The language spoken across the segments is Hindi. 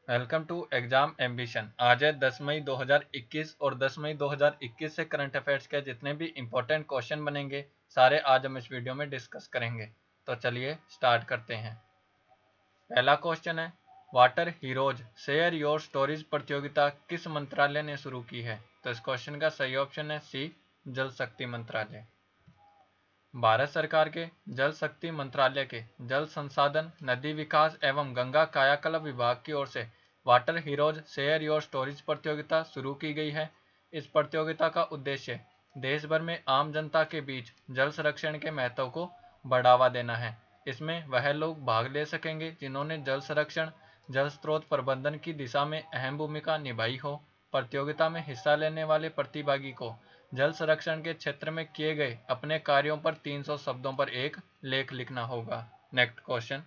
Welcome to exam ambition. आज है 10 मई 2021 और 10 मई 2021 से करंट अफेयर्स के जितने भी इंपॉर्टेंट क्वेश्चन बनेंगे सारे आज हम इस वीडियो में डिस्कस करेंगे। तो चलिए स्टार्ट करते हैं। पहला क्वेश्चन है, water heroes share your stories प्रतियोगिता किस मंत्रालय ने शुरू की है? तो इस क्वेश्चन का सही ऑप्शन है सी, जल शक्ति मंत्रालय। भारत सरकार के जल शक्ति मंत्रालय के जल संसाधन, नदी विकास एवं गंगा कायाकल्प विभाग की ओर से water heroes share your stories प्रतियोगिता शुरू की गई है। इस प्रतियोगिता का उद्देश्य देश भर में आम जनता के बीच जल संरक्षण के महत्व को बढ़ावा देना है। इसमें वह लोग भाग ले सकेंगे जिन्होंने जल संरक्षण, जल स्रोत प्रबंधन की दिशा में अहम भूमिका निभाई हो। प्रतियोगिता में हिस्सा लेने वाले प्रतिभागी को जल संरक्षण के क्षेत्र में किए गए अपने कार्यों पर 300 शब्दों पर एक लेख लिखना होगा। नेक्स्ट क्वेश्चन,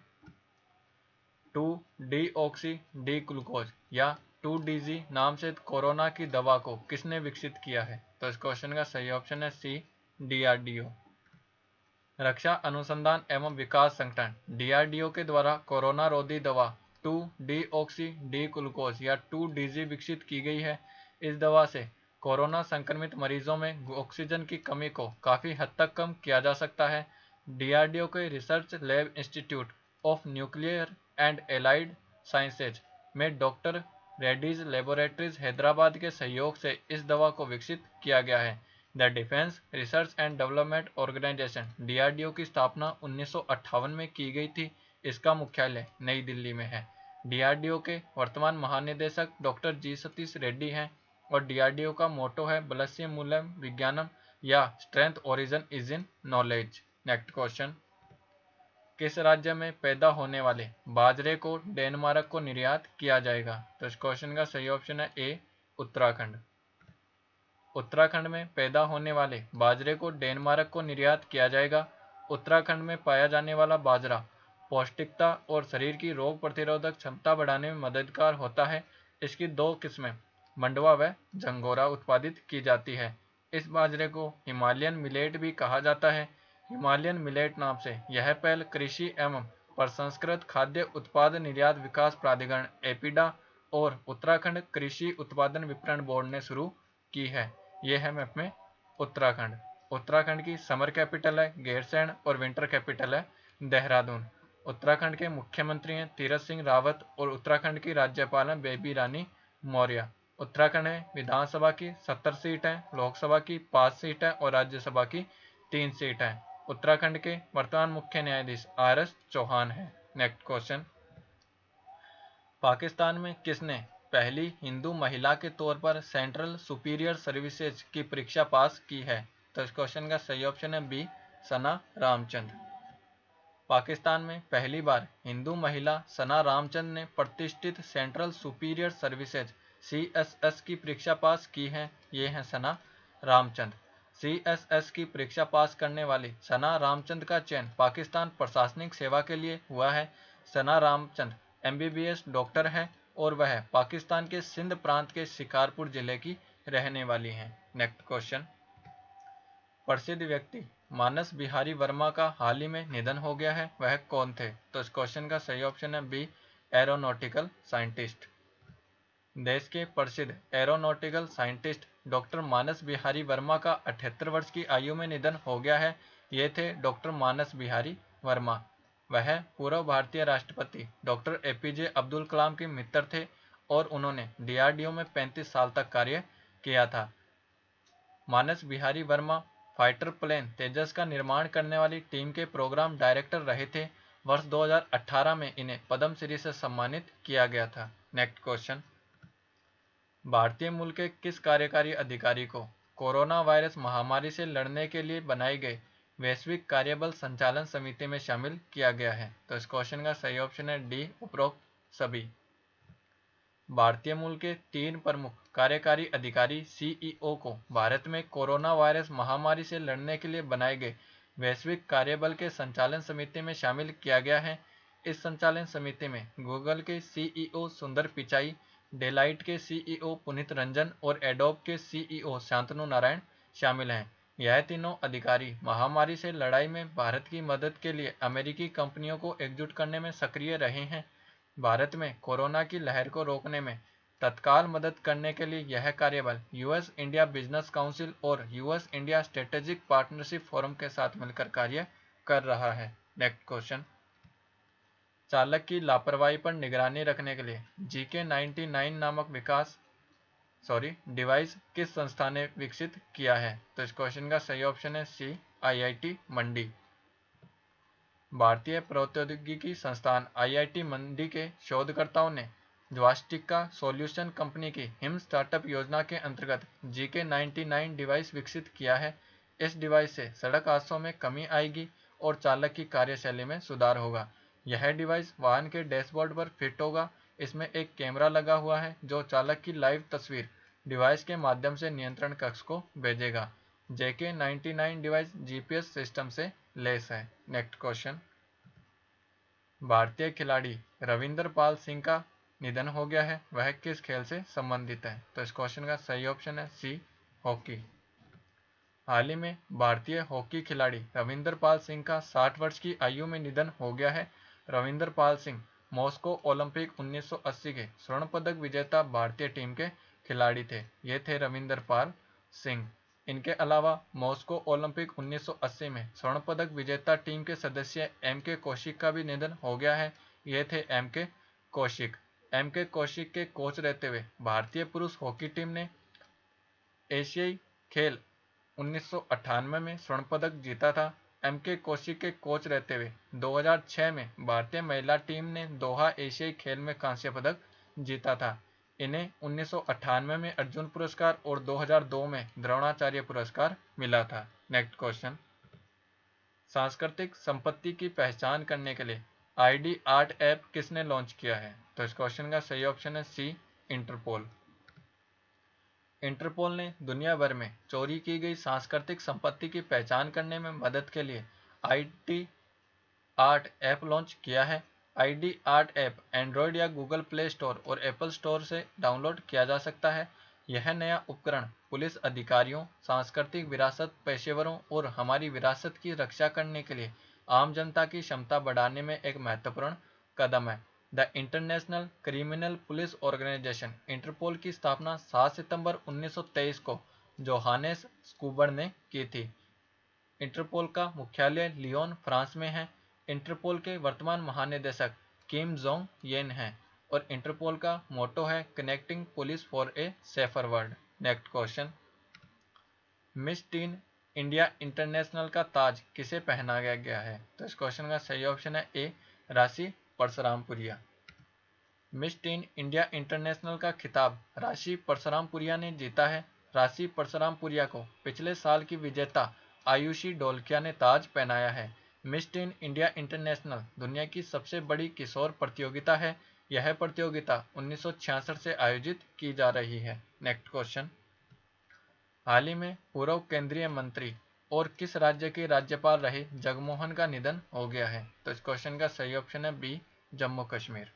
2-डीऑक्सी डी ग्लूकोज या 2-डीजी नाम से कोरोना की दवा को किसने विकसित किया है? तो इस क्वेश्चन का सही ऑप्शन है सी, डीआरडीओ। रक्षा अनुसंधान एवं विकास संगठन डीआरडीओ के द्वारा कोरोना रोधी दवा 2-डीऑक्सी डी ग्लूकोज या 2-डीजी विकसित की गई है। इस दवा से कोरोना संक्रमित मरीजों में ऑक्सीजन की कमी को काफ़ी हद तक कम किया जा सकता है। डीआरडीओ के research lab institute of nuclear and allied sciences में डॉक्टर रेड्डीज लेबोरेटरीज हैदराबाद के सहयोग से इस दवा को विकसित किया गया है। The defence research and development organisation DRDO की स्थापना 1958 में की गई थी। इसका मुख्यालय नई दिल्ली में है। डीआरडीओ के वर्तमान महानिदेशक डॉक्टर जी सतीश रेड्डी हैं और डीआरडीओ का मोटो है बलस्य मूल्यम विज्ञानम या strength origin is in knowledge. Next question, किस राज्य में पैदा होने वाले बाजरे को डेनमार्क को निर्यात किया जाएगा? तो इस क्वेश्चन का सही ऑप्शन है ए, उत्तराखंड। उत्तराखंड में पैदा होने वाले बाजरे को डेनमार्क को निर्यात किया जाएगा। उत्तराखंड में पाया जाने वाला बाजरा पौष्टिकता और शरीर की रोग प्रतिरोधक क्षमता बढ़ाने में मददगार होता है। इसकी दो किस्में मंडवा व झंगोरा उत्पादित की जाती है। इस बाजरे को हिमालयन मिलेट भी कहा जाता है। हिमालयन मिलेट नाम से यह पहल कृषि एवं प्रसंस्कृत खाद्य उत्पाद निर्यात विकास प्राधिकरण एपीडा और उत्तराखंड कृषि उत्पादन विपणन बोर्ड ने शुरू की है। ये है मैप में उत्तराखंड। उत्तराखंड की समर कैपिटल है गैरसैंण और विंटर कैपिटल है देहरादून। उत्तराखंड के मुख्यमंत्री हैं तीरथ सिंह रावत और उत्तराखंड की राज्यपाल हैं बेबी रानी मौर्य। उत्तराखंड में विधानसभा की 70 सीट है, लोकसभा की 5 सीट है और राज्यसभा की 3 सीट है। उत्तराखंड के वर्तमान मुख्य न्यायाधीश RS चौहान है। नेक्स्ट क्वेश्चन, पाकिस्तान में किसने पहली हिंदू महिला के तौर पर सेंट्रल सुपीरियर सर्विसेज की परीक्षा पास की है? तो इस क्वेश्चन का सही ऑप्शन है बी, सना रामचंद। पाकिस्तान में पहली बार हिंदू महिला सना रामचंद ने प्रतिष्ठित सेंट्रल सुपीरियर सर्विसेज CSS की परीक्षा पास की है। ये हैं सना रामचंद। CSS की परीक्षा पास करने वाली सना रामचंद का चयन पाकिस्तान प्रशासनिक सेवा के लिए हुआ है। सना रामचंद MBBS डॉक्टर है और वह पाकिस्तान के सिंध प्रांत के शिकारपुर जिले की रहने वाली हैं। नेक्स्ट क्वेश्चन, प्रसिद्ध व्यक्ति मानस बिहारी वर्मा का हाल ही में निधन हो गया है, वह कौन थे? तो इस क्वेश्चन का सही ऑप्शन है बी, एरोनॉटिकल साइंटिस्ट। देश के प्रसिद्ध aeronautical scientist doctor Manas Bihari Verma का 78 वर्ष की आयु में निधन हो गया है। ये थे डॉक्टर मानस बिहारी वर्मा। वह पूर्व भारतीय राष्ट्रपति डॉक्टर APJ अब्दुल कलाम के मित्र थे और उन्होंने DRDO में 35 साल तक कार्य किया था। मानस बिहारी वर्मा फाइटर प्लेन तेजस का निर्माण करने वाली टीम के प्रोग्राम डायरेक्टर रहे थे। वर्ष 2018 में इन्हें पद्म श्री से सम्मानित किया गया था। नेक्स्ट क्वेश्चन, भारतीय मूल के किस कार्यकारी अधिकारी को कोरोना वायरस महामारी से लड़ने के लिए बनाई गई वैश्विक कार्यबल संचालन समिति में शामिल किया गया है? तो इस क्वेश्चन का सही ऑप्शन है डी, उपरोक्त सभी। भारतीय मूल के 3 प्रमुख कार्यकारी अधिकारी CEO को भारत में कोरोना वायरस महामारी से लड़ने के लिए बनाए गए वैश्विक कार्यबल के संचालन समिति में शामिल किया गया है। इस संचालन समिति में गूगल के CEO सुंदर पिचाई, डेलाइट के CEO पुनीत रंजन और एडोब के CEO शांतनु नारायण शामिल हैं। यह तीनों अधिकारी महामारी से लड़ाई में भारत की मदद के लिए अमेरिकी कंपनियों को एकजुट करने में सक्रिय रहे हैं। भारत में कोरोना की लहर को रोकने में तत्काल मदद करने के लिए यह कार्यबल यूएस इंडिया बिजनेस काउंसिल और US India strategic partnership forum के साथ मिलकर कार्य कर रहा है। नेक्स्ट क्वेश्चन, चालक की लापरवाही पर निगरानी रखने के लिए GK99 नामक डिवाइस किस संस्था ने विकसित किया है? तो इस क्वेश्चन का सही ऑप्शन है सी, IIT मंडी। भारतीय प्रौद्योगिकी संस्थान IIT मंडी के शोधकर्ताओं ने ज्वास्टिका सॉल्यूशन कंपनी की हिम स्टार्टअप योजना के अंतर्गत GK99 डिवाइस विकसित किया है। इस डिवाइस से सड़क हादसों में कमी आएगी और चालक की कार्यशैली में सुधार होगा। यह डिवाइस वाहन के डैशबोर्ड पर फिट होगा। इसमें एक कैमरा लगा हुआ है जो चालक की लाइव तस्वीर डिवाइस के माध्यम से नियंत्रण कक्ष को भेजेगा। JK99 डिवाइस GPS सिस्टम से लेस है। नेक्स्ट क्वेश्चन, भारतीय खिलाड़ी रविंदर पाल सिंह का निधन हो गया है, वह किस खेल से संबंधित है? तो इस क्वेश्चन का सही ऑप्शन है सी, हॉकी। हाल ही में भारतीय हॉकी खिलाड़ी रविंदर पाल सिंह का 60 वर्ष की आयु में निधन हो गया है। रविंदर पाल सिंह मॉस्को ओलंपिक 1980 के स्वर्ण पदक विजेता भारतीय टीम के खिलाड़ी थे। ये थे रविंदर पाल सिंह। इनके अलावा मॉस्को ओलंपिक 1980 में स्वर्ण पदक विजेता टीम के सदस्य MK कौशिक का भी निधन हो गया है। ये थे MK कौशिक। MK कौशिक के कोच रहते हुए भारतीय पुरुष हॉकी टीम ने एशियाई खेल 1998 में स्वर्ण पदक जीता था। MK कौशिक के कोच रहते हुए 2006 में भारतीय महिला टीम ने दोहा एशियाई खेल में कांस्य पदक जीता था। इन्हें 1998 में अर्जुन पुरस्कार और 2002 में द्रोणाचार्य पुरस्कार मिला था। नेक्स्ट क्वेश्चन, सांस्कृतिक संपत्ति की पहचान करने के लिए ID आर्ट ऐप किसने लॉन्च किया है? तो इस क्वेश्चन का सही ऑप्शन है सी, इंटरपोल। इंटरपोल ने दुनिया भर में चोरी की गई सांस्कृतिक संपत्ति की पहचान करने में मदद के लिए ID आर्ट ऐप लॉन्च किया है। ID आर्ट ऐप एंड्रॉयड या गूगल प्ले स्टोर और एप्पल स्टोर से डाउनलोड किया जा सकता है। यह नया उपकरण पुलिस अधिकारियों, सांस्कृतिक विरासत पेशेवरों और हमारी विरासत की रक्षा करने के लिए आम जनता की क्षमता बढ़ाने में एक महत्वपूर्ण कदम है। The international criminal police organisation Interpol की स्थापना 7 सितंबर 1923 को जोहानेस स्कूबर ने की थी। इंटरपोल का मुख्यालय लियोन, फ्रांस में है। इंटरपोल के वर्तमान महानिदेशक किम जोंग येन हैं और इंटरपोल का मोटो है connecting police for a safer world. Next question, miss tin India international का ताज किसे पहनाया गया है? तो इस क्वेश्चन का सही ऑप्शन है ए, राशि परशुरामपुरिया। मिस टीन इंडिया इंटरनेशनल का खिताब राशि परशुरामपुरिया ने जीता है। राशि परशुरामपुरिया को पिछले साल की विजेता आयुषी ढोलकिया ने ताज पहनाया है। मिस टीन इंडिया इंटरनेशनल दुनिया की सबसे बड़ी किशोर प्रतियोगिता है। यह प्रतियोगिता 1966 से आयोजित की जा रही है। नेक्स्ट क्वेश्चन, हाल ही में पूर्व केंद्रीय मंत्री और किस राज्य के राज्यपाल रहे जगमोहन का निधन हो गया है? तो इस क्वेश्चन का सही ऑप्शन है बी, जम्मू कश्मीर।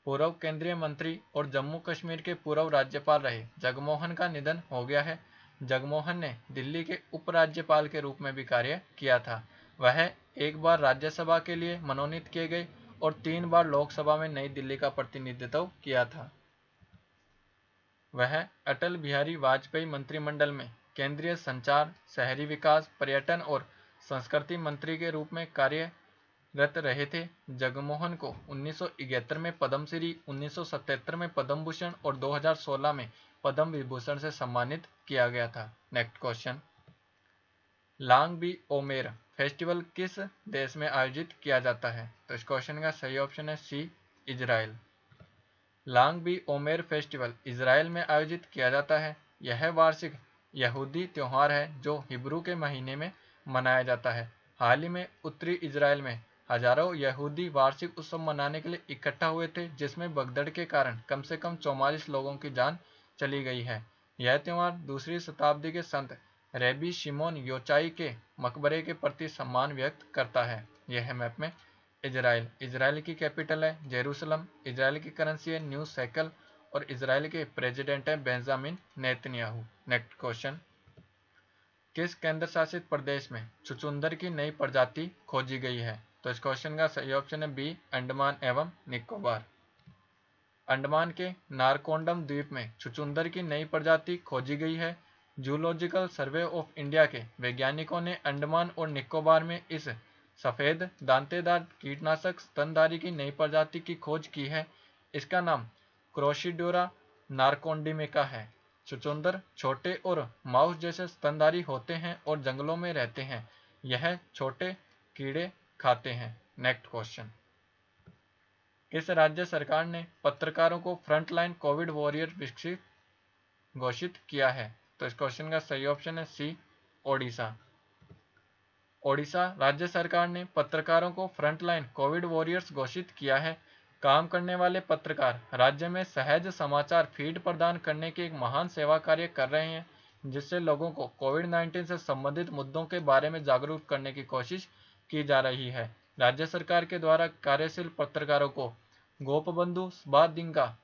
पूर्व केंद्रीय मंत्री और जम्मू कश्मीर के पूर्व राज्यपाल रहे जगमोहन का निधन हो गया है। जगमोहन ने दिल्ली के उपराज्यपाल के रूप में भी कार्य किया था। वह एक बार राज्यसभा के लिए मनोनीत किए गए और 3 बार लोकसभा में नई दिल्ली का प्रतिनिधित्व किया था। वह अटल बिहारी वाजपेयी मंत्रिमंडल में केंद्रीय संचार, शहरी विकास, पर्यटन और संस्कृति मंत्री के रूप में कार्यरत रहे थे। जगमोहन को 1971 में पद्मश्री, 1977 में पद्म भूषण और 2016 में पद्म विभूषण से सम्मानित किया गया था। नेक्स्ट क्वेश्चन, लांग बी ओमेर फेस्टिवल किस देश में आयोजित किया जाता है? तो इस क्वेश्चन का सही ऑप्शन है सी, इजराइल। लांग बी ओमेर फेस्टिवल इजराइल में आयोजित किया जाता है। यह वार्षिक यहूदी त्योहार है जो हिब्रू के महीने में मनाया जाता है। हाल ही में उत्तरी इजराइल में हजारों यहूदी वार्षिक उत्सव मनाने के लिए इकट्ठा हुए थे, जिसमें भगदड़ के कारण कम से कम 44 लोगों की जान चली गई है। यह त्योहार दूसरी शताब्दी के संत रेबी शिमोन योचाई के मकबरे के प्रति सम्मान व्यक्त करता है। यह मैप में इजराइल की कैपिटल है जेरूसलम। इजराइल की करेंसी है न्यू शेकल और इजराइल के प्रेसिडेंट है बेंजामिन नेतन्याहू। नेक्स्ट क्वेश्चन, किस केंद्र शासित प्रदेश में चुचुंदर की नई प्रजाति खोजी गई है? तो इस क्वेश्चन का सही ऑप्शन है बी, अंडमान एवं निकोबार। अंडमान के नारकोंडम द्वीप में छुचुंदर की नई प्रजाति खोजी गई है। जूलॉजिकल सर्वे ऑफ इंडिया के वैज्ञानिकों ने अंडमान और निकोबार में इस सफेद दांतेदार कीटनाशक स्तनधारी की नई प्रजाति की खोज की है। इसका नाम क्रोशिडोरा नारकोंडिमिका है। छुचुंदर छोटे और माउस जैसे स्तनधारी होते हैं और जंगलों में रहते हैं। यह छोटे कीड़े खाते हैं। नेक्स्ट क्वेश्चन, किस राज्य सरकार ने पत्रकारों को फ्रंटलाइन कोविड वॉरियर घोषित किया है? तो इस क्वेश्चन का सही ऑप्शन है सी, ओडिशा। ओडिशा राज्य सरकार ने पत्रकारों को फ्रंटलाइन कोविड वॉरियर्स घोषित किया है। काम करने वाले पत्रकार राज्य में सहज समाचार फीड प्रदान करने की एक महान सेवा कार्य कर रहे हैं, जिससे लोगों को कोविड-19 से संबंधित मुद्दों के बारे में जागरूक करने की कोशिश की जा रही है। राज्य सरकार के द्वारा कार्यशील पत्रकारों को गोपबंधु बादिंगा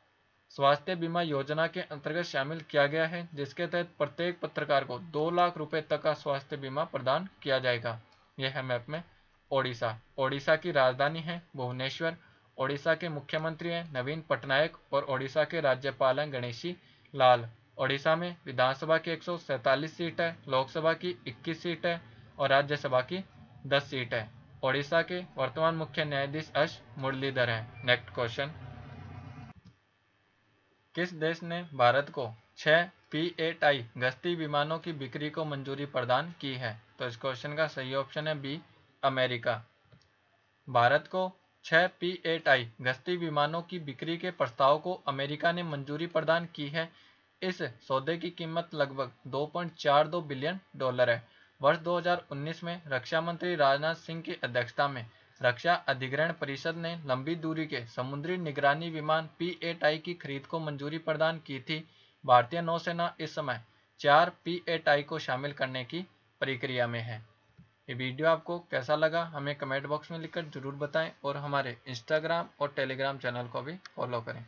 स्वास्थ्य बीमा योजना के अंतर्गत शामिल किया गया है, जिसके तहत प्रत्येक पत्रकार को 2 लाख रुपए तक का स्वास्थ्य बीमा प्रदान किया जाएगा। यह है मैप में ओडिशा। ओडिशा की राजधानी है भुवनेश्वर। ओडिशा के मुख्यमंत्री हैं नवीन पटनायक और ओडिशा के राज्यपाल हैं गणेशी लाल। ओडिशा में विधानसभा की 147 सीट है, लोकसभा की 21 सीट है और राज्यसभा की 10 सीट है। ओडिशा के वर्तमान मुख्य न्यायाधीश एस मुरलीधर हैं। नेक्स्ट क्वेश्चन, किस देश ने भारत को 6 P-8I गश्ती विमानों की बिक्री को मंजूरी प्रदान की है? तो इस क्वेश्चन का सही ऑप्शन है बी, अमेरिका। भारत को 6 P-8I गश्ती विमानों की बिक्री के प्रस्ताव को अमेरिका ने मंजूरी प्रदान की है। इस सौदे की कीमत लगभग $2.42 बिलियन है। वर्ष 2019 में रक्षा मंत्री राजनाथ सिंह की अध्यक्षता में रक्षा अधिग्रहण परिषद ने लंबी दूरी के समुद्री निगरानी विमान P-8I की खरीद को मंजूरी प्रदान की थी। भारतीय नौसेना इस समय 4 P-8I को शामिल करने की प्रक्रिया में है। ये वीडियो आपको कैसा लगा हमें कमेंट बॉक्स में लिखकर जरूर बताएं और हमारे इंस्टाग्राम और टेलीग्राम चैनल को भी फॉलो करें।